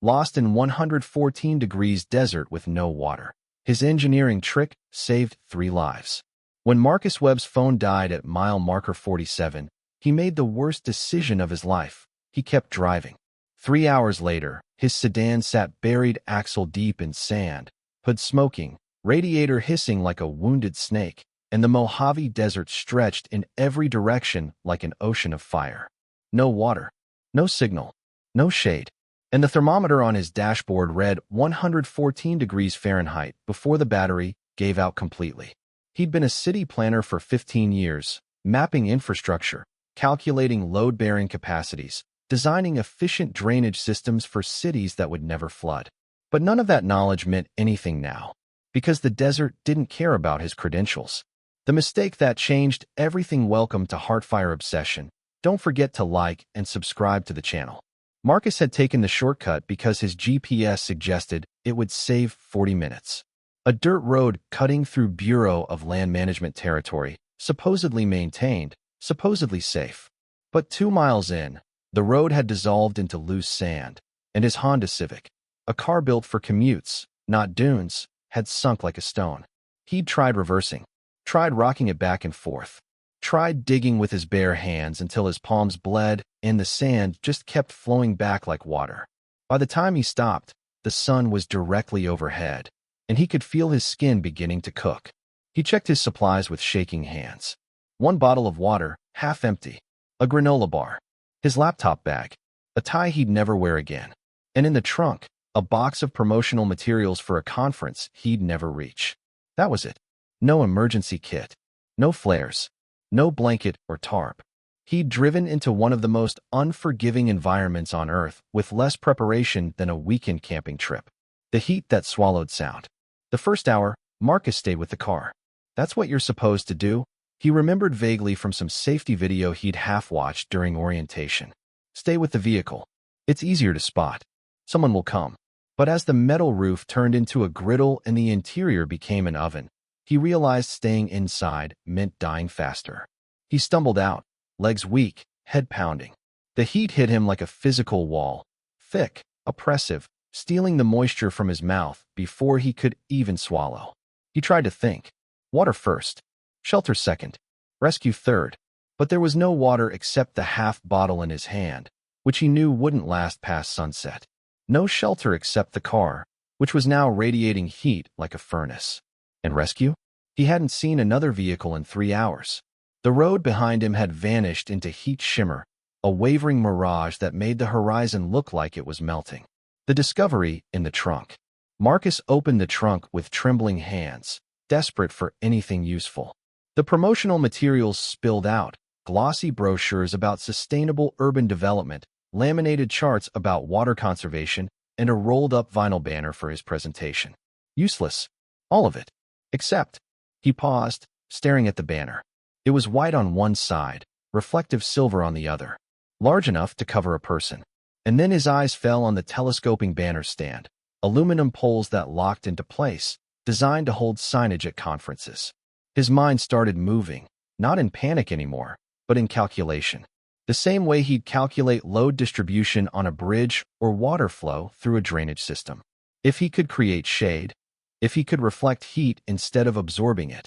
lost in 114 degrees desert with no water. His engineering trick saved 3 lives. When Marcus Webb's phone died at mile marker 47, he made the worst decision of his life. He kept driving. 3 hours later, his sedan sat buried axle deep in sand, hood smoking, radiator hissing like a wounded snake, and the Mojave Desert stretched in every direction like an ocean of fire. No water, no signal, no shade, and the thermometer on his dashboard read 114 degrees Fahrenheit before the battery gave out completely. He'd been a city planner for 15 years, mapping infrastructure, calculating load-bearing capacities, designing efficient drainage systems for cities that would never flood. But none of that knowledge meant anything now, because the desert didn't care about his credentials. The mistake that changed everything. Welcome to Heartfire Obsession. Don't forget to like and subscribe to the channel. Marcus had taken the shortcut because his GPS suggested it would save 40 minutes. A dirt road cutting through Bureau of Land Management territory, supposedly maintained, supposedly safe. But 2 miles in, the road had dissolved into loose sand, and his Honda Civic, a car built for commutes, not dunes, had sunk like a stone. He'd tried reversing, tried rocking it back and forth, tried digging with his bare hands until his palms bled, and the sand just kept flowing back like water. By the time he stopped, the sun was directly overhead, and he could feel his skin beginning to cook. He checked his supplies with shaking hands. 1 bottle of water, half empty, a granola bar, his laptop bag, a tie he'd never wear again, and in the trunk, a box of promotional materials for a conference he'd never reach. That was it. No emergency kit, no flares, no blanket or tarp. He'd driven into one of the most unforgiving environments on Earth with less preparation than a weekend camping trip. The heat that swallowed sound. The first hour, Marcus stayed with the car. That's what you're supposed to do, he remembered vaguely from some safety video he'd half-watched during orientation. Stay with the vehicle. It's easier to spot. Someone will come. But as the metal roof turned into a griddle and the interior became an oven, he realized staying inside meant dying faster. He stumbled out, legs weak, head pounding. The heat hit him like a physical wall, thick, oppressive, stealing the moisture from his mouth before he could even swallow. He tried to think. Water first, shelter second, rescue third. But there was no water except the half bottle in his hand, which he knew wouldn't last past sunset. No shelter except the car, which was now radiating heat like a furnace. And rescue? He hadn't seen another vehicle in 3 hours. The road behind him had vanished into heat shimmer, a wavering mirage that made the horizon look like it was melting. The discovery in the trunk. Marcus opened the trunk with trembling hands, desperate for anything useful. The promotional materials spilled out, glossy brochures about sustainable urban development, laminated charts about water conservation, and a rolled-up vinyl banner for his presentation. Useless. All of it. Except, he paused, staring at the banner. It was white on one side, reflective silver on the other, large enough to cover a person. And then his eyes fell on the telescoping banner stand, aluminum poles that locked into place, designed to hold signage at conferences. His mind started moving, not in panic anymore, but in calculation. The same way he'd calculate load distribution on a bridge or water flow through a drainage system. If he could create shade, if he could reflect heat instead of absorbing it,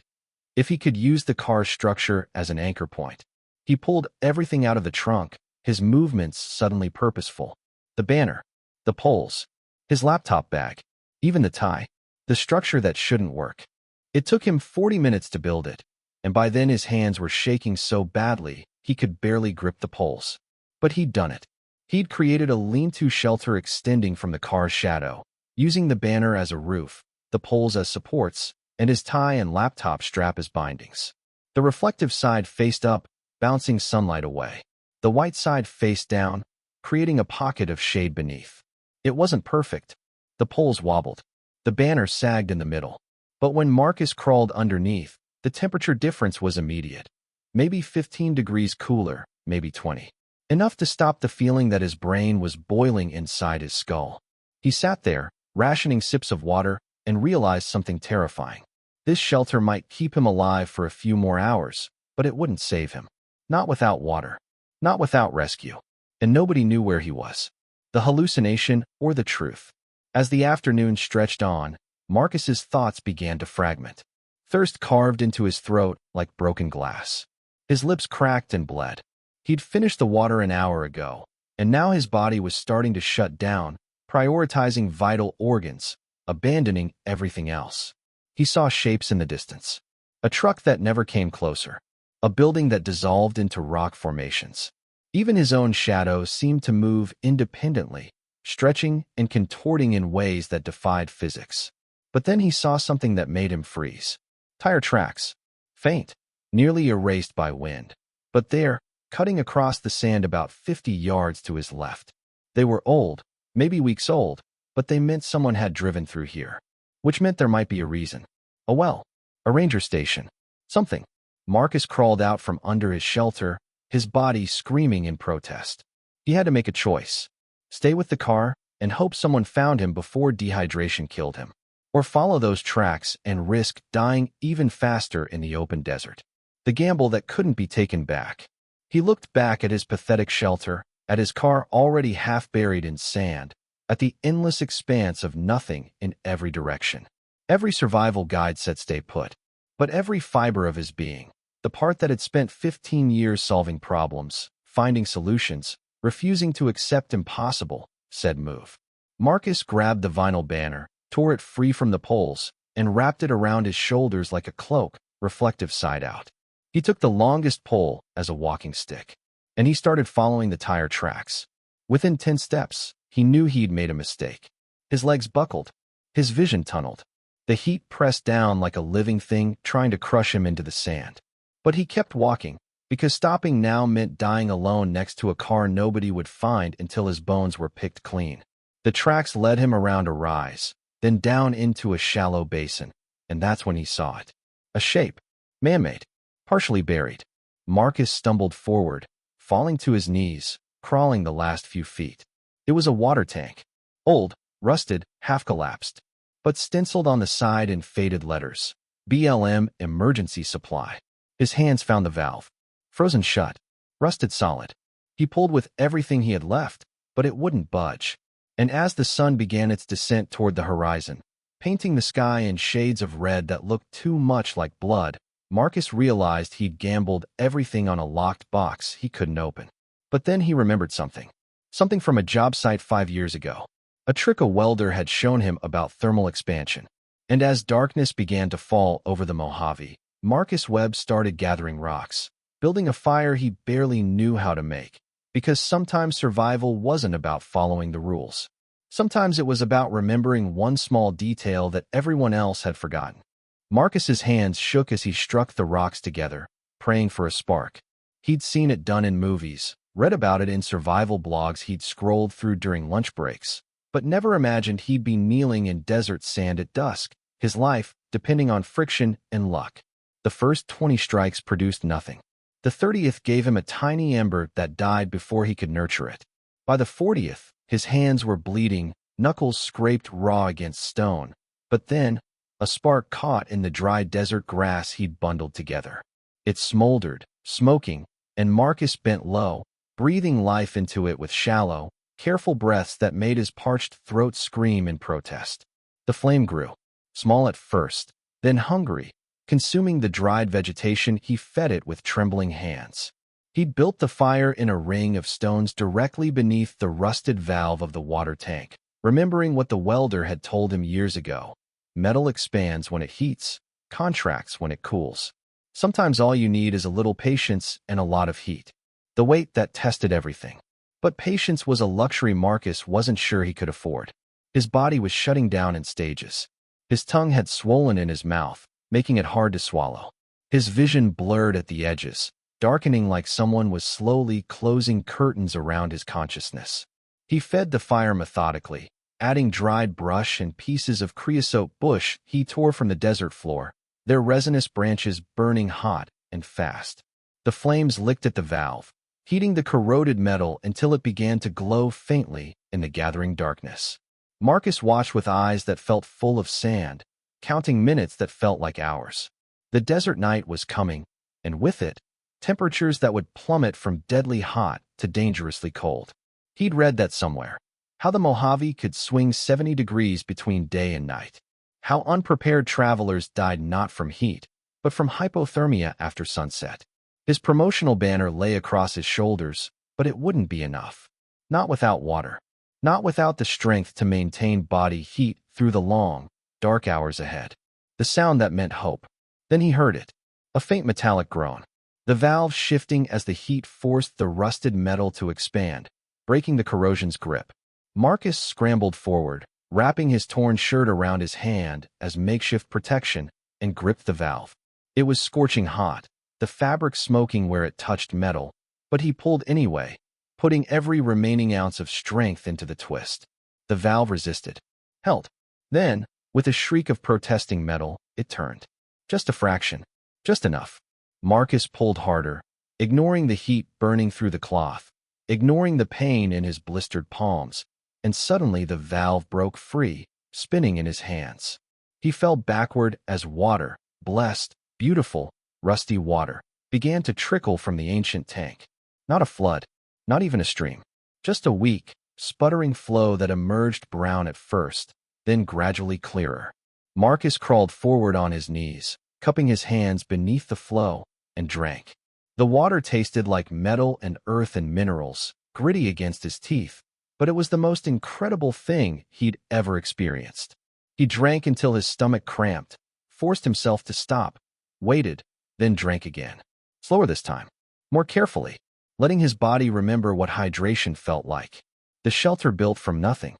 if he could use the car's structure as an anchor point. He pulled everything out of the trunk, his movements suddenly purposeful. The banner, the poles, his laptop bag, even the tie, the structure that shouldn't work. It took him 40 minutes to build it, and by then his hands were shaking so badly he could barely grip the poles. But he'd done it. He'd created a lean-to shelter extending from the car's shadow, using the banner as a roof, the poles as supports, and his tie and laptop strap as bindings. The reflective side faced up, bouncing sunlight away. The white side faced down, creating a pocket of shade beneath. It wasn't perfect. The poles wobbled. The banner sagged in the middle. But when Marcus crawled underneath, the temperature difference was immediate. Maybe 15 degrees cooler, maybe 20. Enough to stop the feeling that his brain was boiling inside his skull. He sat there, rationing sips of water, and realized something terrifying. This shelter might keep him alive for a few more hours, but it wouldn't save him. Not without water. Not without rescue. And nobody knew where he was. the hallucination or the truth. As the afternoon stretched on, Marcus's thoughts began to fragment. Thirst carved into his throat like broken glass. His lips cracked and bled. He'd finished the water an hour ago, and now his body was starting to shut down, prioritizing vital organs, abandoning everything else. He saw shapes in the distance. A truck that never came closer. A building that dissolved into rock formations. Even his own shadow seemed to move independently, stretching and contorting in ways that defied physics. But then he saw something that made him freeze. Tire tracks. Faint, nearly erased by wind. But there, cutting across the sand about 50 yards to his left. They were old, maybe weeks old, but they meant someone had driven through here. Which meant there might be a reason. A well. A ranger station. Something. Marcus crawled out from under his shelter, his body screaming in protest. He had to make a choice. Stay with the car and hope someone found him before dehydration killed him. Or follow those tracks and risk dying even faster in the open desert. The gamble that couldn't be taken back. He looked back at his pathetic shelter, at his car already half buried in sand, at the endless expanse of nothing in every direction. Every survival guide said stay put. But every fiber of his being, the part that had spent 15 years solving problems, finding solutions, refusing to accept impossible, said move. Marcus grabbed the vinyl banner, tore it free from the poles, and wrapped it around his shoulders like a cloak, reflective side out. He took the longest pole as a walking stick, and he started following the tire tracks. Within 10 steps, he knew he'd made a mistake. His legs buckled, his vision tunneled. The heat pressed down like a living thing trying to crush him into the sand. But he kept walking, because stopping now meant dying alone next to a car nobody would find until his bones were picked clean. The tracks led him around a rise, then down into a shallow basin, and that's when he saw it. A shape, man-made, partially buried. Marcus stumbled forward, falling to his knees, crawling the last few feet. It was a water tank. Old, rusted, half-collapsed, but stenciled on the side in faded letters. BLM Emergency Supply. His hands found the valve. Frozen shut. Rusted solid. He pulled with everything he had left, but it wouldn't budge. And as the sun began its descent toward the horizon, painting the sky in shades of red that looked too much like blood, Marcus realized he'd gambled everything on a locked box he couldn't open. But then he remembered something. Something from a job site 5 years ago. A trick a welder had shown him about thermal expansion. And as darkness began to fall over the Mojave, Marcus Webb started gathering rocks, building a fire he barely knew how to make. Because sometimes survival wasn't about following the rules. Sometimes it was about remembering one small detail that everyone else had forgotten. Marcus's hands shook as he struck the rocks together, praying for a spark. He'd seen it done in movies, read about it in survival blogs he'd scrolled through during lunch breaks, but never imagined he'd be kneeling in desert sand at dusk, his life depending on friction and luck. The first 20 strikes produced nothing. The 30th gave him a tiny ember that died before he could nurture it. By the 40th, his hands were bleeding, knuckles scraped raw against stone. But then, a spark caught in the dry desert grass he'd bundled together. It smoldered, smoking, and Marcus bent low, breathing life into it with shallow, careful breaths that made his parched throat scream in protest. The flame grew, small at first, then hungry. Consuming the dried vegetation, he fed it with trembling hands. He'd built the fire in a ring of stones directly beneath the rusted valve of the water tank, remembering what the welder had told him years ago. Metal expands when it heats, contracts when it cools. Sometimes all you need is a little patience and a lot of heat. The weight that tested everything. But patience was a luxury Marcus wasn't sure he could afford. His body was shutting down in stages. His tongue had swollen in his mouth, making it hard to swallow. His vision blurred at the edges, darkening like someone was slowly closing curtains around his consciousness. He fed the fire methodically, adding dried brush and pieces of creosote bush he tore from the desert floor, their resinous branches burning hot and fast. The flames licked at the valve, heating the corroded metal until it began to glow faintly in the gathering darkness. Marcus watched with eyes that felt full of sand, counting minutes that felt like hours. The desert night was coming, and with it, temperatures that would plummet from deadly hot to dangerously cold. He'd read that somewhere. How the Mojave could swing 70 degrees between day and night. How unprepared travelers died not from heat, but from hypothermia after sunset. His promotional banner lay across his shoulders, but it wouldn't be enough. Not without water. Not without the strength to maintain body heat through the long, dark hours ahead. The sound that meant hope. Then he heard it. A faint metallic groan. The valve shifting as the heat forced the rusted metal to expand, breaking the corrosion's grip. Marcus scrambled forward, wrapping his torn shirt around his hand as makeshift protection, and gripped the valve. It was scorching hot, the fabric smoking where it touched metal, but he pulled anyway, putting every remaining ounce of strength into the twist. The valve resisted. Held. Then, with a shriek of protesting metal, it turned. Just a fraction. Just enough. Marcus pulled harder, ignoring the heat burning through the cloth, ignoring the pain in his blistered palms, and suddenly the valve broke free, spinning in his hands. He fell backward as water, blessed, beautiful, rusty water, began to trickle from the ancient tank. Not a flood, not even a stream. Just a weak, sputtering flow that emerged brown at first, then gradually clearer. Marcus crawled forward on his knees, cupping his hands beneath the flow, and drank. The water tasted like metal and earth and minerals, gritty against his teeth, but it was the most incredible thing he'd ever experienced. He drank until his stomach cramped, forced himself to stop, waited, then drank again. Slower this time, more carefully, letting his body remember what hydration felt like. The shelter built from nothing.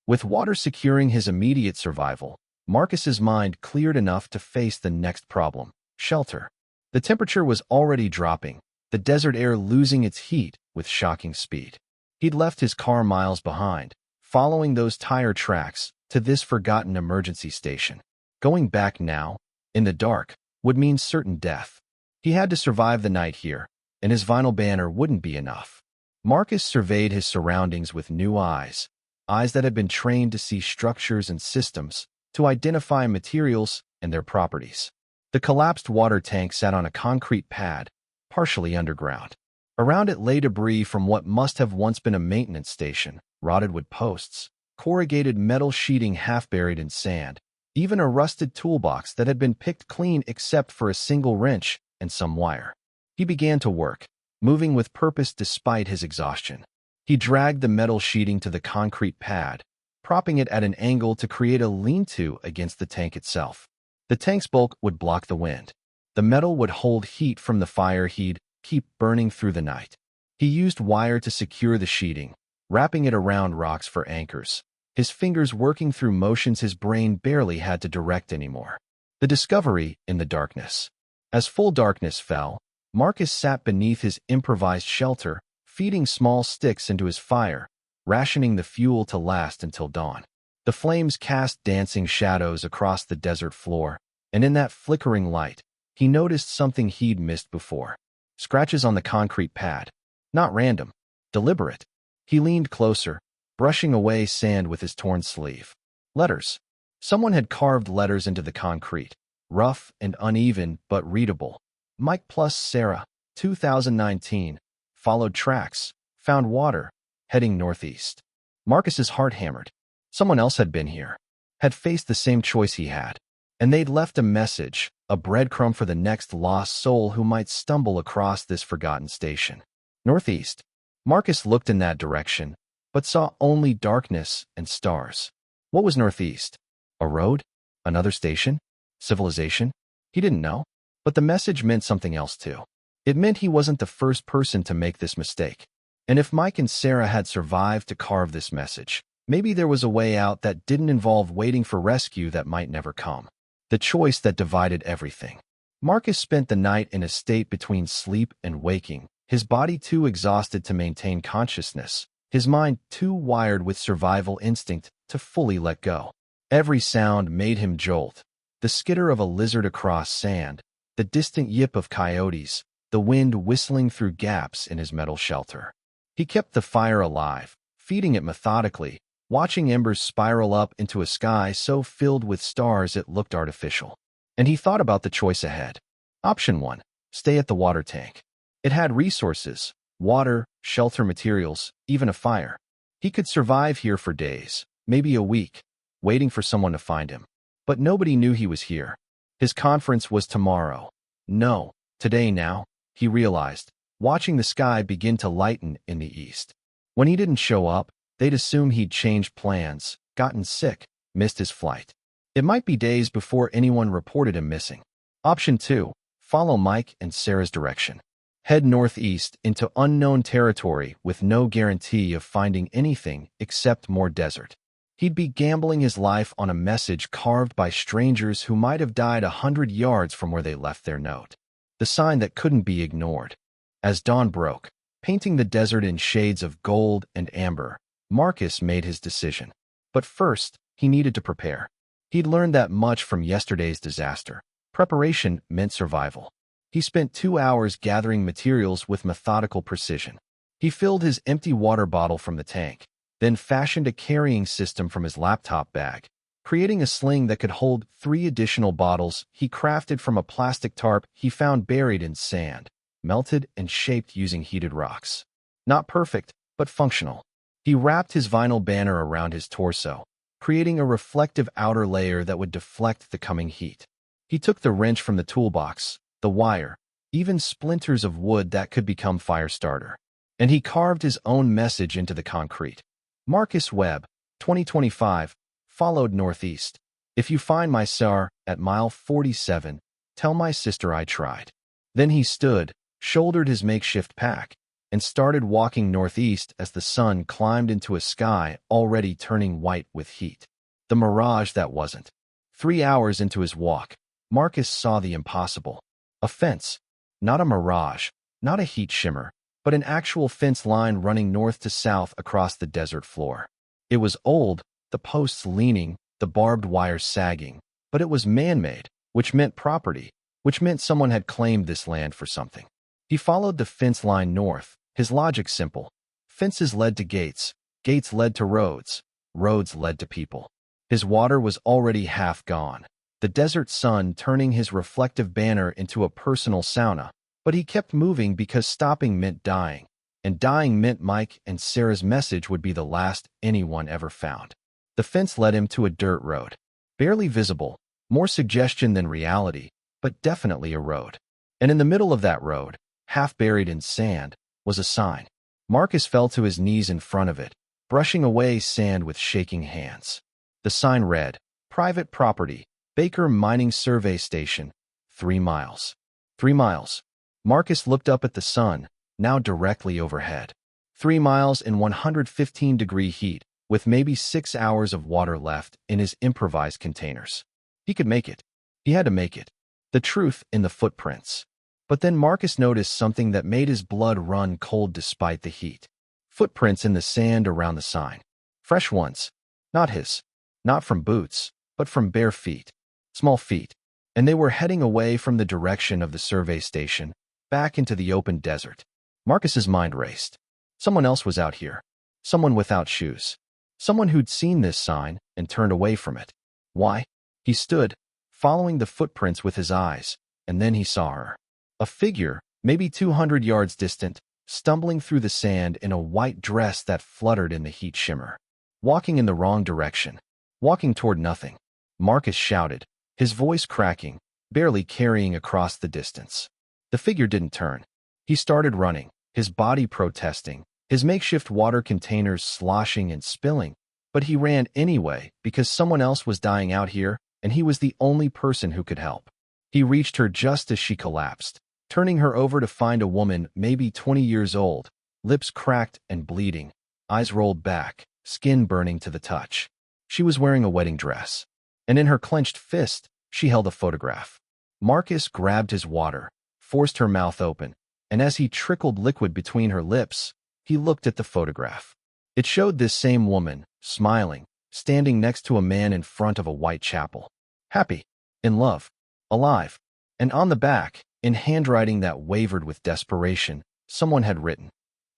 With water securing his immediate survival, Marcus's mind cleared enough to face the next problem: shelter. The temperature was already dropping, the desert air losing its heat with shocking speed. He'd left his car miles behind, following those tire tracks to this forgotten emergency station. Going back now, in the dark, would mean certain death. He had to survive the night here, and his vinyl banner wouldn't be enough. Marcus surveyed his surroundings with new eyes, eyes that had been trained to see structures and systems, to identify materials and their properties. The collapsed water tank sat on a concrete pad, partially underground. Around it lay debris from what must have once been a maintenance station: rotted wood posts, corrugated metal sheeting half buried in sand, even a rusted toolbox that had been picked clean except for a single wrench and some wire. He began to work, moving with purpose despite his exhaustion. He dragged the metal sheeting to the concrete pad, propping it at an angle to create a lean-to against the tank itself. The tank's bulk would block the wind. The metal would hold heat from the fire he'd keep burning through the night. He used wire to secure the sheeting, wrapping it around rocks for anchors, his fingers working through motions his brain barely had to direct anymore. The discovery in the darkness. As full darkness fell, Marcus sat beneath his improvised shelter, feeding small sticks into his fire, rationing the fuel to last until dawn. The flames cast dancing shadows across the desert floor, and in that flickering light, he noticed something he'd missed before. Scratches on the concrete pad. Not random. Deliberate. He leaned closer, brushing away sand with his torn sleeve. Letters. Someone had carved letters into the concrete, rough and uneven but readable. Mike plus Sarah, 2019, followed tracks, found water, heading northeast. Marcus's heart hammered. Someone else had been here, had faced the same choice he had, and they'd left a message, a breadcrumb for the next lost soul who might stumble across this forgotten station. Northeast. Marcus looked in that direction, but saw only darkness and stars. What was northeast? A road? Another station? Civilization? He didn't know, but the message meant something else too. It meant he wasn't the first person to make this mistake. And if Mike and Sarah had survived to carve this message, maybe there was a way out that didn't involve waiting for rescue that might never come. The choice that divided everything. Marcus spent the night in a state between sleep and waking, his body too exhausted to maintain consciousness, his mind too wired with survival instinct to fully let go. Every sound made him jolt. The skitter of a lizard across sand, the distant yip of coyotes, the wind whistling through gaps in his metal shelter. He kept the fire alive, feeding it methodically, watching embers spiral up into a sky so filled with stars it looked artificial. And he thought about the choice ahead. Option 1, stay at the water tank. It had resources, water, shelter materials, even a fire. He could survive here for days, maybe a week, waiting for someone to find him. But nobody knew he was here. His conference was tomorrow. No, today now, he realized, watching the sky begin to lighten in the east. When he didn't show up, they'd assume he'd changed plans, gotten sick, missed his flight. It might be days before anyone reported him missing. Option 2. Follow Mike and Sarah's direction. Head northeast into unknown territory with no guarantee of finding anything except more desert. He'd be gambling his life on a message carved by strangers who might have died 100 yards from where they left their note. The sign that couldn't be ignored. As dawn broke, painting the desert in shades of gold and amber, Marcus made his decision. But first, he needed to prepare. He'd learned that much from yesterday's disaster. Preparation meant survival. He spent 2 hours gathering materials with methodical precision. He filled his empty water bottle from the tank, then fashioned a carrying system from his laptop bag, creating a sling that could hold 3 additional bottles he crafted from a plastic tarp he found buried in sand, melted and shaped using heated rocks. Not perfect, but functional. He wrapped his vinyl banner around his torso, creating a reflective outer layer that would deflect the coming heat. He took the wrench from the toolbox, the wire, even splinters of wood that could become fire starter. And he carved his own message into the concrete. Marcus Webb, 2025, followed northeast. If you find my SAR at mile 47, tell my sister I tried. Then he stood, shouldered his makeshift pack, and started walking northeast as the sun climbed into a sky already turning white with heat. The mirage that wasn't. 3 hours into his walk, Marcus saw the impossible. A fence. Not a mirage, not a heat shimmer, but an actual fence line running north to south across the desert floor. It was old, the posts leaning, the barbed wire sagging, but it was man-made, which meant property, which meant someone had claimed this land for something. He followed the fence line north, his logic simple. Fences led to gates, gates led to roads, roads led to people. His water was already half gone, the desert sun turning his reflective banner into a personal sauna. But he kept moving because stopping meant dying, and dying meant Mike and Sarah's message would be the last anyone ever found. The fence led him to a dirt road. Barely visible, more suggestion than reality, but definitely a road. And in the middle of that road, half buried in sand, was a sign. Marcus fell to his knees in front of it, brushing away sand with shaking hands. The sign read, Private Property, Baker Mining Survey Station, 3 miles. 3 miles. Marcus looked up at the sun, now directly overhead. 3 miles in 115-degree heat, with maybe 6 hours of water left in his improvised containers. He could make it. He had to make it. The truth in the footprints. But then Marcus noticed something that made his blood run cold despite the heat. Footprints in the sand around the sign. Fresh ones. Not his. Not from boots, but from bare feet. Small feet. And they were heading away from the direction of the survey station, back into the open desert. Marcus's mind raced. Someone else was out here. Someone without shoes. Someone who'd seen this sign and turned away from it. Why? He stood, following the footprints with his eyes, and then he saw her. A figure, maybe 200 yards distant, stumbling through the sand in a white dress that fluttered in the heat shimmer. Walking in the wrong direction. Walking toward nothing. Marcus shouted, his voice cracking, barely carrying across the distance. The figure didn't turn. He started running, his body protesting, his makeshift water containers sloshing and spilling. But he ran anyway because someone else was dying out here, and he was the only person who could help. He reached her just as she collapsed, turning her over to find a woman maybe 20 years old, lips cracked and bleeding, eyes rolled back, skin burning to the touch. She was wearing a wedding dress, and in her clenched fist, she held a photograph. Marcus grabbed his water, forced her mouth open, and as he trickled liquid between her lips, he looked at the photograph. It showed this same woman, smiling, standing next to a man in front of a white chapel. Happy, in love, alive, and on the back, in handwriting that wavered with desperation, someone had written,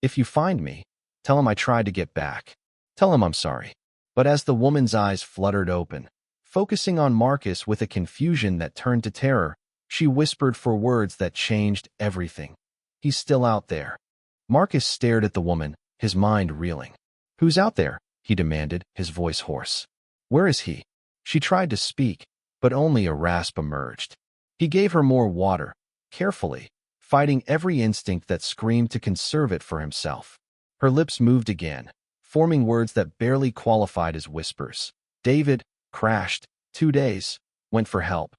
If you find me, tell him I tried to get back. Tell him I'm sorry. But as the woman's eyes fluttered open, focusing on Marcus with a confusion that turned to terror, she whispered for words that changed everything. He's still out there. Marcus stared at the woman, his mind reeling. Who's out there? He demanded, his voice hoarse. Where is he? She tried to speak, but only a rasp emerged. He gave her more water, carefully, fighting every instinct that screamed to conserve it for himself. Her lips moved again, forming words that barely qualified as whispers. David crashed, 2 days, went for help,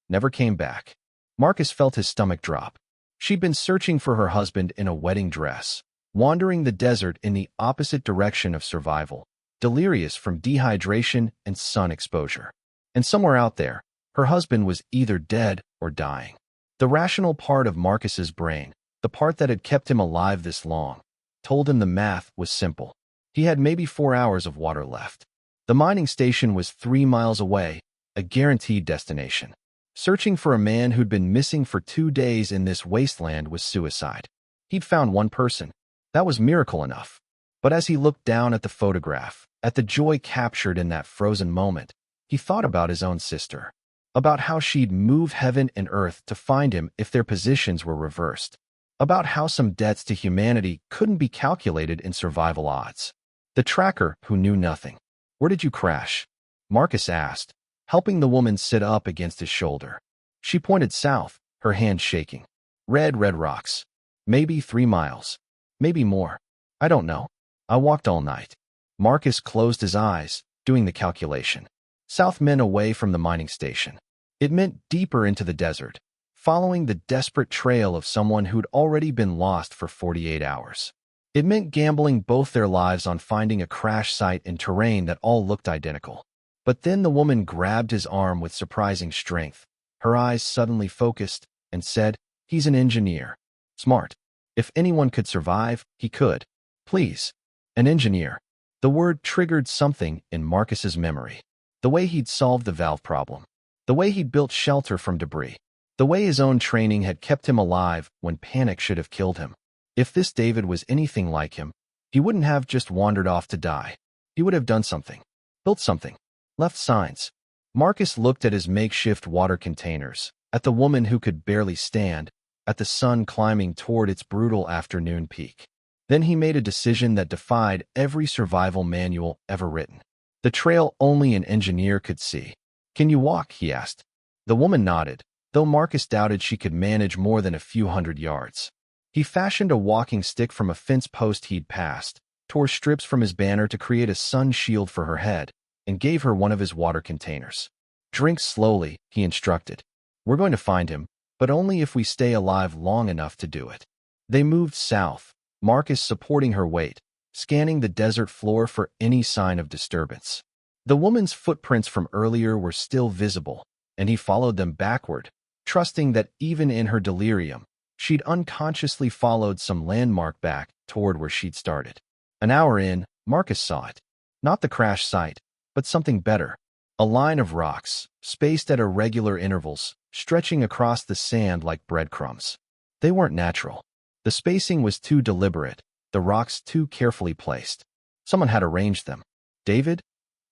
never came back. Marcus felt his stomach drop. She'd been searching for her husband in a wedding dress, wandering the desert in the opposite direction of survival, delirious from dehydration and sun exposure. And somewhere out there, her husband was either dead or dying. The rational part of Marcus's brain, the part that had kept him alive this long, told him the math was simple. He had maybe 4 hours of water left. The mining station was 3 miles away, a guaranteed destination. Searching for a man who'd been missing for 2 days in this wasteland was suicide. He'd found one person. That was miracle enough. But as he looked down at the photograph, at the joy captured in that frozen moment, he thought about his own sister, about how she'd move heaven and earth to find him if their positions were reversed, about how some debts to humanity couldn't be calculated in survival odds. The tracker, who knew nothing. Where did you crash? Marcus asked, helping the woman sit up against his shoulder. She pointed south, her hand shaking. Red rocks. Maybe 3 miles. Maybe more. I don't know. I walked all night. Marcus closed his eyes, doing the calculation. South meant away from the mining station. It meant deeper into the desert, following the desperate trail of someone who'd already been lost for 48 hours. It meant gambling both their lives on finding a crash site in terrain that all looked identical. But then the woman grabbed his arm with surprising strength, her eyes suddenly focused, and said, "He's an engineer. Smart. If anyone could survive, he could. Please." An engineer. The word triggered something in Marcus's memory. The way he'd solved the valve problem. The way he'd built shelter from debris. The way his own training had kept him alive when panic should have killed him. If this David was anything like him, he wouldn't have just wandered off to die. He would have done something. Built something. Left signs. Marcus looked at his makeshift water containers, at the woman who could barely stand, at the sun climbing toward its brutal afternoon peak. Then he made a decision that defied every survival manual ever written. The trail only an engineer could see. "Can you walk?" he asked. The woman nodded, though Marcus doubted she could manage more than a few hundred yards. He fashioned a walking stick from a fence post he'd passed, tore strips from his banner to create a sun shield for her head, and gave her one of his water containers. "Drink slowly," he instructed. "We're going to find him, but only if we stay alive long enough to do it." They moved south, Marcus supporting her weight, scanning the desert floor for any sign of disturbance. The woman's footprints from earlier were still visible, and he followed them backward, trusting that even in her delirium, she'd unconsciously followed some landmark back toward where she'd started. An hour in, Marcus saw it. Not the crash site, but something better. A line of rocks, spaced at irregular intervals, stretching across the sand like breadcrumbs. They weren't natural. The spacing was too deliberate, the rocks too carefully placed. Someone had arranged them. David?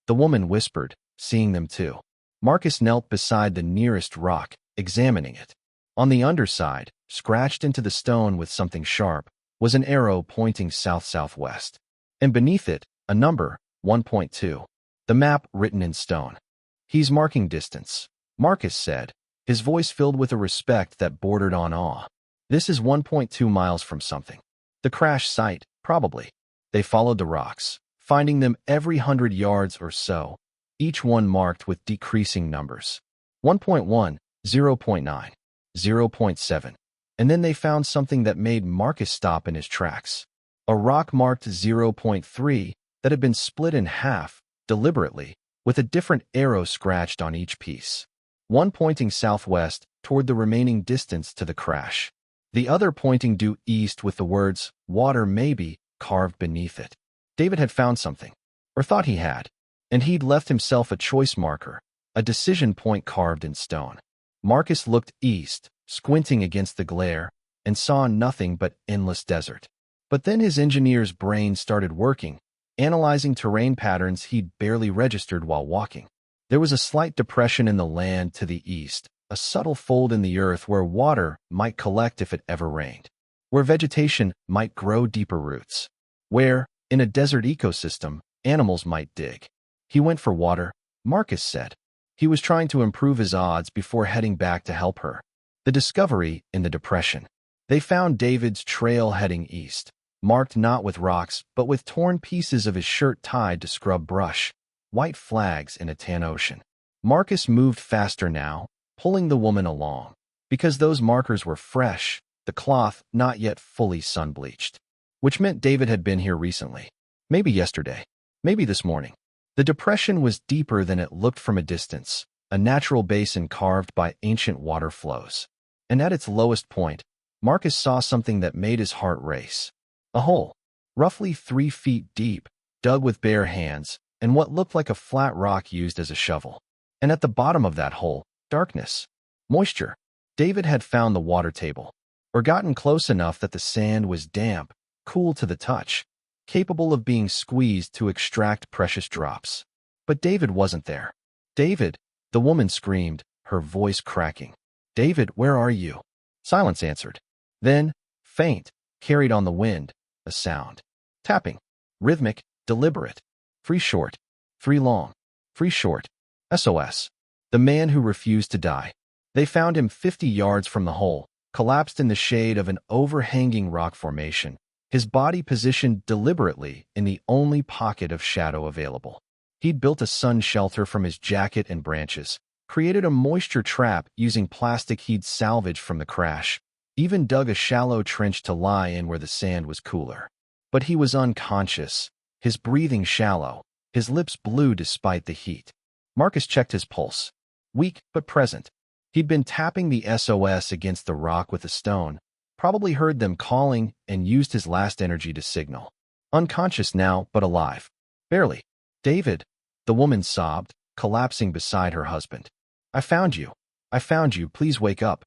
The woman whispered, seeing them too. Marcus knelt beside the nearest rock, examining it. On the underside, scratched into the stone with something sharp, was an arrow pointing south-southwest. And beneath it, a number, 1.2. The map written in stone. "He's marking distance," Marcus said, his voice filled with a respect that bordered on awe. "This is 1.2 miles from something. The crash site, probably." They followed the rocks, finding them every 100 yards or so, each one marked with decreasing numbers. 1.1, 0.9, 0.7. And then they found something that made Marcus stop in his tracks. A rock marked 0.3 that had been split in half, deliberately, with a different arrow scratched on each piece. One pointing southwest toward the remaining distance to the crash. The other pointing due east with the words, "Water maybe," carved beneath it. David had found something, or thought he had, and he'd left himself a choice marker, a decision point carved in stone. Marcus looked east, squinting against the glare, and saw nothing but endless desert. But then his engineer's brain started working, analyzing terrain patterns he'd barely registered while walking. There was a slight depression in the land to the east, a subtle fold in the earth where water might collect if it ever rained, where vegetation might grow deeper roots, where, In a desert ecosystem, animals might dig. He went for water, Marcus said. He was trying to improve his odds before heading back to help her. The discovery in the depression. They found David's trail heading east, marked not with rocks but with torn pieces of his shirt tied to scrub brush, white flags in a tan ocean. Marcus moved faster now, pulling the woman along, because those markers were fresh, the cloth not yet fully sun-bleached, which meant David had been here recently. Maybe yesterday, maybe this morning. The depression was deeper than it looked from a distance, a natural basin carved by ancient water flows. And at its lowest point, Marcus saw something that made his heart race. A hole, roughly 3 feet deep, dug with bare hands, and what looked like a flat rock used as a shovel. And at the bottom of that hole, darkness. Moisture. David had found the water table, or gotten close enough that the sand was damp, cool to the touch, capable of being squeezed to extract precious drops. But David wasn't there. David, the woman screamed, her voice cracking. David, where are you? Silence answered. Then, faint, carried on the wind, a sound. Tapping. Rhythmic, deliberate. 3 short. 3 long. 3 short. SOS. The man who refused to die. They found him 50 yards from the hole, collapsed in the shade of an overhanging rock formation, his body positioned deliberately in the only pocket of shadow available. He'd built a sun shelter from his jacket and branches, created a moisture trap using plastic he'd salvaged from the crash, even dug a shallow trench to lie in where the sand was cooler. But he was unconscious, his breathing shallow, his lips blue despite the heat. Marcus checked his pulse. Weak but present. He'd been tapping the SOS against the rock with a stone, probably heard them calling and used his last energy to signal. Unconscious now, but alive. Barely. David, the woman sobbed, collapsing beside her husband. I found you. I found you. Please wake up.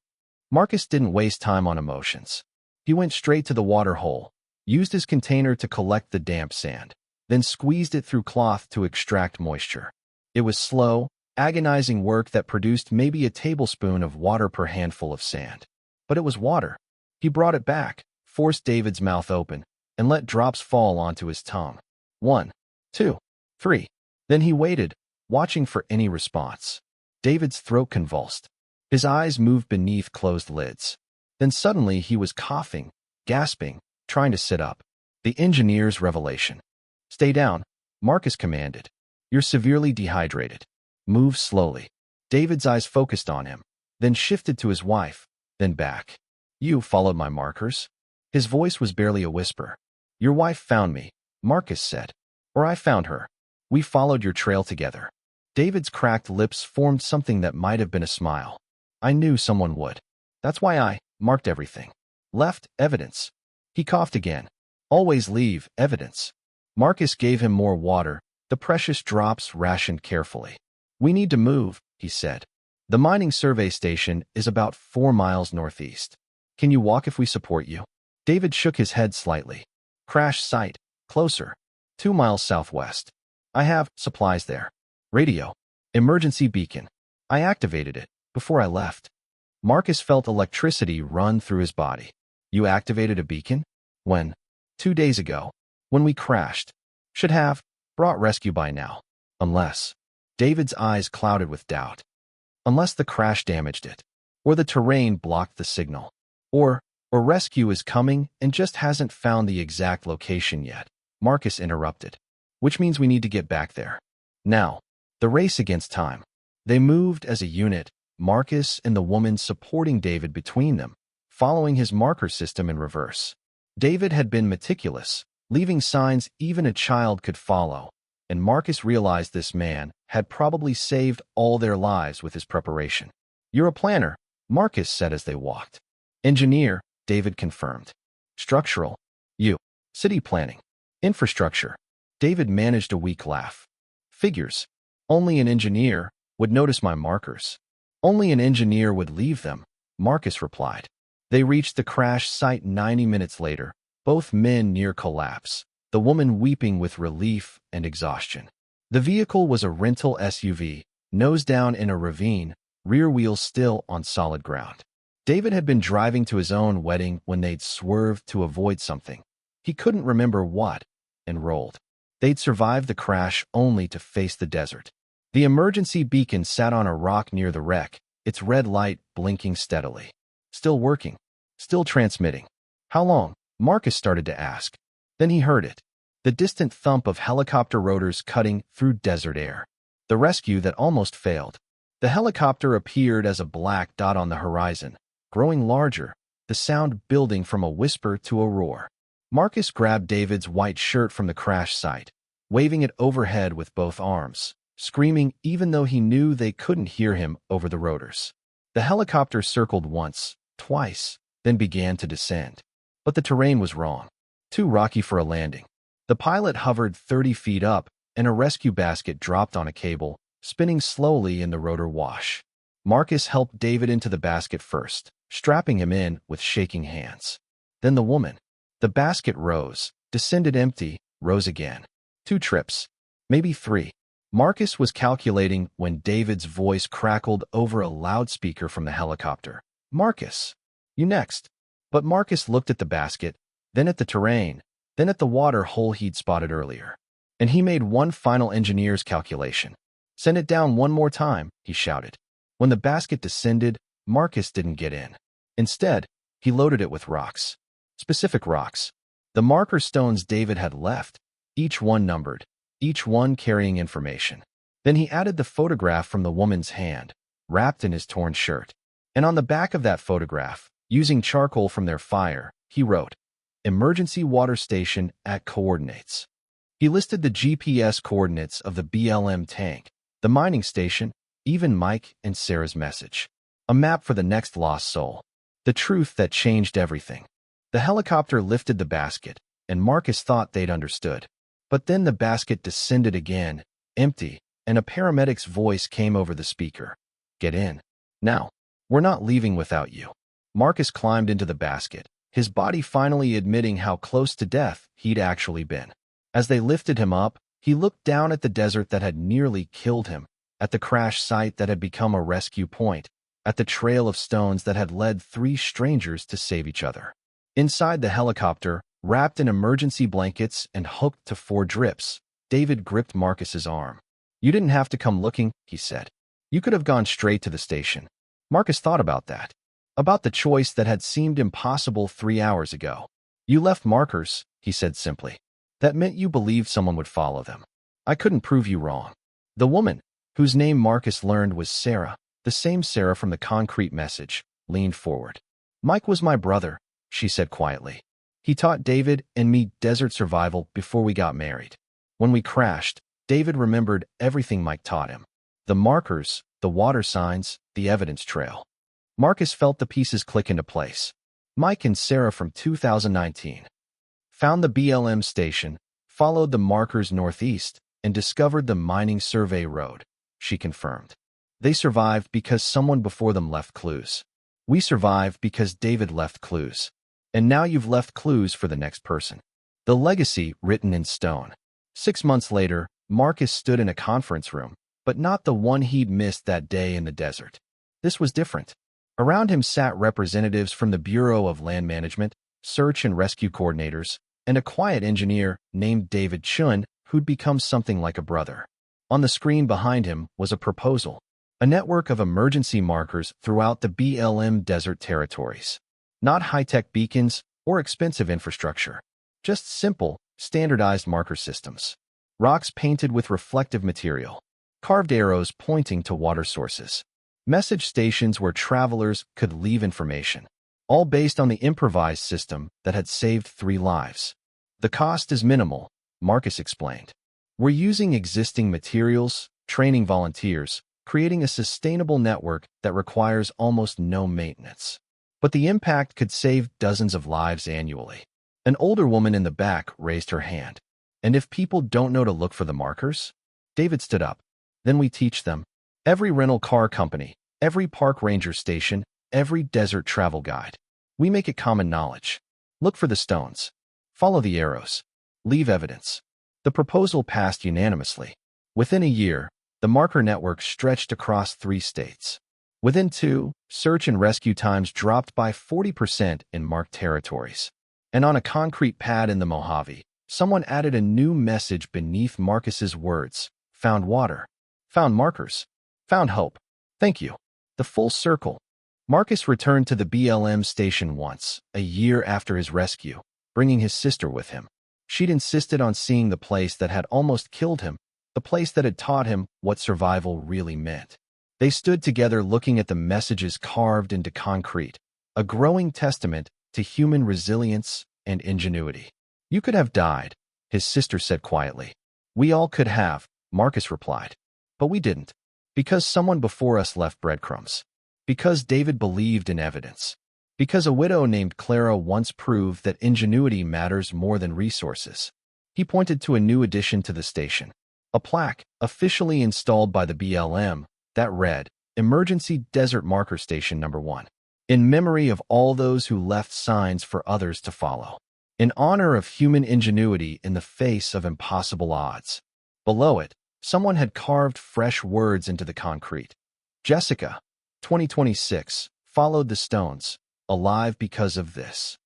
Marcus didn't waste time on emotions. He went straight to the water hole, used his container to collect the damp sand, then squeezed it through cloth to extract moisture. It was slow, agonizing work that produced maybe a tablespoon of water per handful of sand. But it was water. He brought it back, forced David's mouth open, and let drops fall onto his tongue. 1, 2, 3. Then he waited, watching for any response. David's throat convulsed. His eyes moved beneath closed lids. Then suddenly he was coughing, gasping, trying to sit up. The engineer's revelation. Stay down, Marcus commanded. You're severely dehydrated. Move slowly. David's eyes focused on him, then shifted to his wife, then back. You followed my markers? His voice was barely a whisper. Your wife found me, Marcus said. Or I found her. We followed your trail together. David's cracked lips formed something that might have been a smile. I knew someone would. That's why I marked everything. Left evidence. He coughed again. Always leave evidence. Marcus gave him more water, the precious drops rationed carefully. We need to move, he said. The mining survey station is about 4 miles northeast. Can you walk if we support you? David shook his head slightly. Crash site. Closer. 2 miles southwest. I have supplies there. Radio. Emergency beacon. I activated it before I left. Marcus felt electricity run through his body. You activated a beacon? When? 2 days ago. When we crashed. Should have brought rescue by now. Unless. David's eyes clouded with doubt. Unless the crash damaged it. Or the terrain blocked the signal. Or rescue is coming and just hasn't found the exact location yet. Marcus interrupted. Which means we need to get back there. Now. The race against time. They moved as a unit, Marcus and the woman supporting David between them, following his marker system in reverse. David had been meticulous, leaving signs even a child could follow, and Marcus realized this man had probably saved all their lives with his preparation. You're a planner, Marcus said as they walked. Engineer, David confirmed. Structural. You. City planning. Infrastructure. David managed a weak laugh. Figures. Only an engineer would notice my markers. Only an engineer would leave them, Marcus replied. They reached the crash site 90 minutes later, both men near collapse, the woman weeping with relief and exhaustion. The vehicle was a rental SUV, nose down in a ravine, rear wheels still on solid ground. David had been driving to his own wedding when they'd swerved to avoid something. He couldn't remember what, and rolled. They'd survived the crash only to face the desert. The emergency beacon sat on a rock near the wreck, its red light blinking steadily. Still working. Still transmitting. How long? Marcus started to ask. Then he heard it. The distant thump of helicopter rotors cutting through desert air. The rescue that almost failed. The helicopter appeared as a black dot on the horizon, growing larger, the sound building from a whisper to a roar. Marcus grabbed David's white shirt from the crash site, waving it overhead with both arms, screaming even though he knew they couldn't hear him over the rotors. The helicopter circled once, twice, then began to descend. But the terrain was wrong. Too rocky for a landing. The pilot hovered 30 feet up, and a rescue basket dropped on a cable, spinning slowly in the rotor wash. Marcus helped David into the basket first, strapping him in with shaking hands. Then the woman. The basket rose, descended empty, rose again. 2 trips. Maybe 3. Marcus was calculating when David's voice crackled over a loudspeaker from the helicopter. Marcus. You next. But Marcus looked at the basket, then at the terrain, then at the water hole he'd spotted earlier. And he made one final engineer's calculation. Send it down one more time, he shouted. When the basket descended, Marcus didn't get in. Instead, he loaded it with rocks. Specific rocks. The marker stones David had left, each one numbered, each one carrying information. Then he added the photograph from the woman's hand, wrapped in his torn shirt. And on the back of that photograph, using charcoal from their fire, he wrote, Emergency Water Station at Coordinates. He listed the GPS coordinates of the BLM tank, the mining station, even Mike and Sarah's message. A map for the next lost soul. The truth that changed everything. The helicopter lifted the basket, and Marcus thought they'd understood. But then the basket descended again, empty, and a paramedic's voice came over the speaker. Get in. Now. We're not leaving without you. Marcus climbed into the basket, his body finally admitting how close to death he'd actually been. As they lifted him up, he looked down at the desert that had nearly killed him, at the crash site that had become a rescue point, at the trail of stones that had led 3 strangers to save each other. Inside the helicopter, wrapped in emergency blankets and hooked to 4 drips, David gripped Marcus's arm. You didn't have to come looking, he said. You could have gone straight to the station. Marcus thought about that. About the choice that had seemed impossible 3 hours ago. You left markers, he said simply. That meant you believed someone would follow them. I couldn't prove you wrong. The woman, whose name Marcus learned was Sarah, the same Sarah from the concrete message, leaned forward. Mike was my brother, she said quietly. He taught David and me desert survival before we got married. When we crashed, David remembered everything Mike taught him. The markers, the water signs, the evidence trail. Marcus felt the pieces click into place. Mike and Sarah from 2019. Found the BLM station, followed the markers northeast, and discovered the mining survey road, she confirmed. They survived because someone before them left clues. We survived because David left clues. And now you've left clues for the next person. The legacy written in stone. 6 months later, Marcus stood in a conference room, but not the one he'd missed that day in the desert. This was different. Around him sat representatives from the Bureau of Land Management, search and rescue coordinators, and a quiet engineer named David Chun who'd become something like a brother. On the screen behind him was a proposal, a network of emergency markers throughout the BLM desert territories. Not high-tech beacons or expensive infrastructure, just simple, standardized marker systems. Rocks painted with reflective material, carved arrows pointing to water sources, message stations where travelers could leave information, all based on the improvised system that had saved 3 lives. The cost is minimal, Marcus explained. We're using existing materials, training volunteers, creating a sustainable network that requires almost no maintenance. But the impact could save dozens of lives annually. An older woman in the back raised her hand. And if people don't know to look for the markers? David stood up. Then we teach them. Every rental car company, every park ranger station, every desert travel guide. We make it common knowledge. Look for the stones. Follow the arrows. Leave evidence. The proposal passed unanimously. Within a year, the marker network stretched across 3 states. Within 2, search and rescue times dropped by 40% in marked territories. And on a concrete pad in the Mojave, someone added a new message beneath Marcus's words. Found water. Found markers. Found hope. Thank you. The full circle. Marcus returned to the BLM station once, a year after his rescue, bringing his sister with him. She'd insisted on seeing the place that had almost killed him, the place that had taught him what survival really meant. They stood together looking at the messages carved into concrete, a growing testament to human resilience and ingenuity. You could have died, his sister said quietly. We all could have, Marcus replied. But we didn't. Because someone before us left breadcrumbs. Because David believed in evidence. Because a widow named Clara once proved that ingenuity matters more than resources. He pointed to a new addition to the station. A plaque, officially installed by the BLM, that read, Emergency Desert Marker Station Number 1. In memory of all those who left signs for others to follow. In honor of human ingenuity in the face of impossible odds. Below it, someone had carved fresh words into the concrete. Jessica, 2026, followed the stones, alive because of this.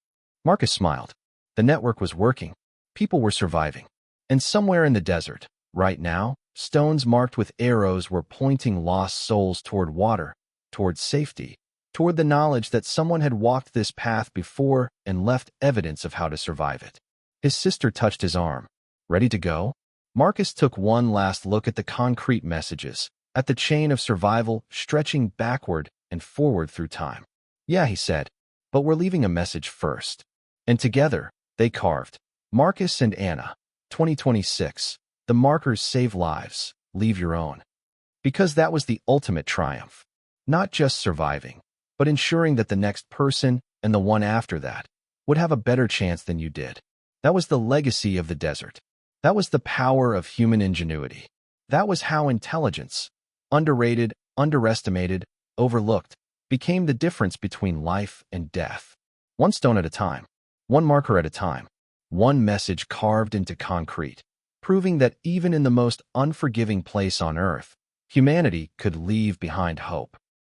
Marcus smiled. The network was working. People were surviving. And somewhere in the desert, right now, stones marked with arrows were pointing lost souls toward water, toward safety, toward the knowledge that someone had walked this path before and left evidence of how to survive it. His sister touched his arm. Ready to go? Marcus took one last look at the concrete messages, at the chain of survival stretching backward and forward through time. Yeah, he said, but we're leaving a message first. And together, they carved. Marcus and Anna, 2026. The markers save lives, leave your own. Because that was the ultimate triumph. Not just surviving, but ensuring that the next person and the one after that would have a better chance than you did. That was the legacy of the desert. That was the power of human ingenuity. That was how intelligence, underrated, underestimated, overlooked, became the difference between life and death. One stone at a time, one marker at a time, one message carved into concrete, proving that even in the most unforgiving place on earth, humanity could leave behind hope.